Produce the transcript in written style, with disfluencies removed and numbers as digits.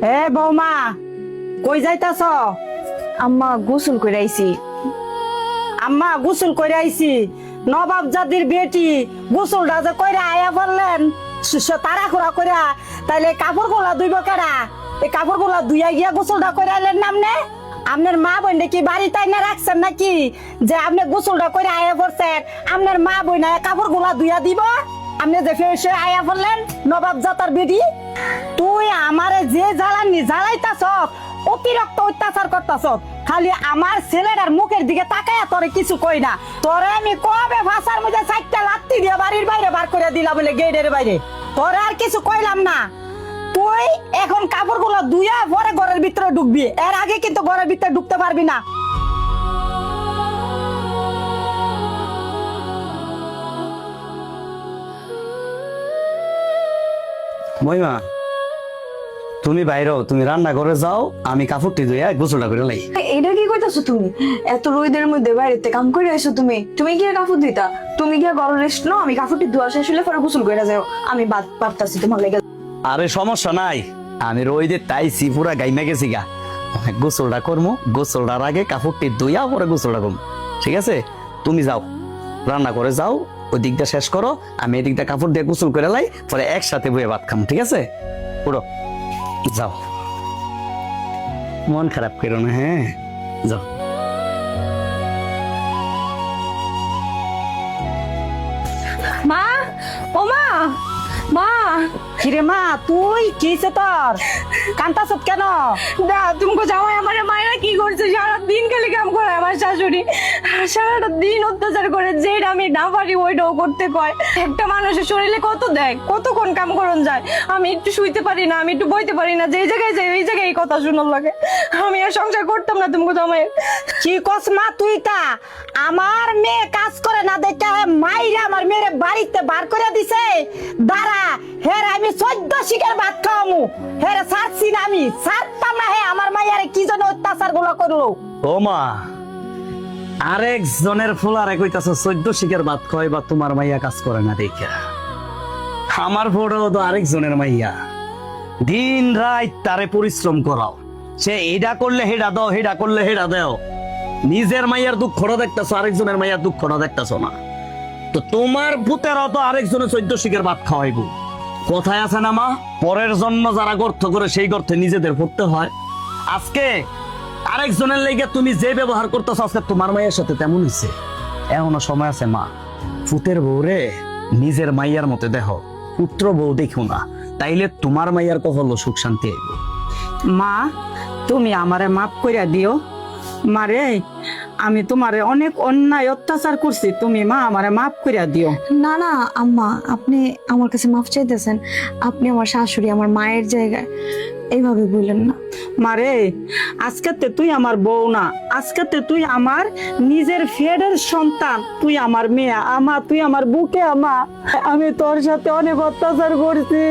এ বৌমা, কই যাইতাছ? আম্মা গোসল করে আইছি। আম্মা গোসল করে আইছি। নবাব জাতির বেটি গোসলটা যে কইরা আয়া বললেন তারা খোরা কইরা, তাইলে কাপড় গোলা দুইব কেডা? এই কাপড় গোলা দুইয়া গিয়া গোসলটা কইরা আইলেন নামনে? আপনার মা বোন কি বাড়ি তাই না রাখছেন নাকি যে আপনি গোসলটা কইরা আয়া পড়ছেন? আপনার মা বোন কাপড় গোলা দুইয়া দিব? আপনি যে ফের আয়া বললেন নবাব জাতার বেটি, তুই আমারে যে জ্বালানি জ্বালাইতাছ, অতিরিক্ত অত্যাচার করতাছ। খালি আমার ছেলেটার মুখের দিকে তাকায়া তোরে কিছু কই না। তোরে আমি কবে ভাষার মধ্যে চারটা লাত্তি দিয়ে বাড়ির বাইরে বার করে দিলাম বলে গেটের বাইরে, তোরে আর কিছু কইলাম না। তুই এখন কাপড় গুলো ধুইয়া পরে ঘরের ভিতরে ঢুকবি, এর আগে কিন্তু ঘরের ভিতরে ঢুকতে পারবি না। মহিমা, তুমি বাইরে, তুমি রান্না করে যাও, আমি কাপড়টি ধুইয়া গোসলটা করে লাই। এটা কি কইতাছো তুমি? এত রোদের মধ্যে বাইরেতে কাম করে আইছো তুমি, তুমি গিয়ে কাপড় দিতা? তুমি গিয়ে ঘর রেস্ট নাও, আমি কাপড়টি ধোয়া শেষ হলে পরে গোসল করে যাও। আমি ভাবতাছি তোমার লেগে। আরে সমস্যা নাই, আমি রইদে তাইছি পুরা গাইমা গেছি গা। গোসলটা করবো, গোসলটার আগে কাপড়টি ধুইয়া পরে গোসলটা করবো, ঠিক আছে? তুমি যাও, রান্না করে যাও, ওই দিকটা শেষ করো, আমি এই দিকটা কাপড় দিয়ে গোসল করে লাই, পরে একসাথে বয়ে ভাত খাম, ঠিক আছে? পুরো যাও, মন খারাপ করো না, হ্যাঁ যাও। মা, ও মা, মা। কিরে মা, তুই কিছে তোর কান্তাছ কেন? দা তুমি জামাই আমারে মায়েরা কি করছে? সারাদিন খালি কাম করে আমার শাশুড়ি, সারাটা দিন অত্যাচার করে, যেটা আমি না পারি ওইটাও করতে কয়। একটা মানুষের শরীরে কত দেয়, কতক্ষণ কাম করন যায়। আমি একটু শুইতে পারি না, আমি একটু বইতে পারি না, যেই জায়গায় যাই ওই জায়গায় এই কথা শুনার লাগে। আমি আর সংসার করতাম না তুমি জামাই। কি কস মা তুই? তা আমার মেয়ে কাজ করে না দেখে মাইরা আমার মেয়েরে বাড়িতে বার করে দিছে। দাঁড়া, হের আমি 14 শিকের ভাত খাওয়ামু। হের ছাড়ছি না, আমি ছাড়তাম না। হে আমার মাইয়ারে কি জন্য অত্যাচার গুলো করলো? ও মা, আরেকজনের ফুলারে কইতাছে 14 শিকের ভাত খাওয়াই বা তোমার মাইয়া কাজ করে না দেখে। আমার বড় তো আরেকজনের মাইয়া, দিন রাত তারে পরিশ্রম করাও, সে এটা করলে হেডা দাও, হেডা করলে হেডা দাও। নিজের মাইয়ার দুঃখটা দেখতেছো, আরেকজনের মাইয়ার দুঃখটা দেখতেছো না। তো তোমার ভূতেরাও তো আরেকজনের 14 শিকের ভাত খাওয়াইবো। কথায় আছে না মা, পরের জন্য যারা গর্ত করে সেই গর্তে নিজেদের পড়তে হয়। আজকে আরেকজনের লেগে তুমি যে ব্যবহার করতেছো, আজকে তোমার মায়ের সাথে তেমন হয়েছে। এখনো সময় আছে মা, ফুতের বউরে নিজের মাইয়ার মতো দেখো, পুত্র বউ দেখো না, তাইলে তোমার মাইয়ার কখনো সুখ শান্তি আইব। মা, তুমি আমারে মাফ কইরা দিও। মারে, আমি তোমারে অনেক অন্যায় অত্যাচার করছি, তুমি মা আমারে মাফ কইরা দিও। না না আম্মা, আপনি আমার কাছে মাফ চাইতেছেন। আপনি আমার শাশুড়ি, আমার মায়ের জায়গায়, এইভাবে বললেন না। মারে, আজকেতে তুই আমার বউ না, আজকেতে তুই আমার নিজের ফেডের সন্তান। তুই আমার মেয়ে, তুই আমার বুকে আমা। আমি তোর সাথে অনেক অত্যাচার করছি।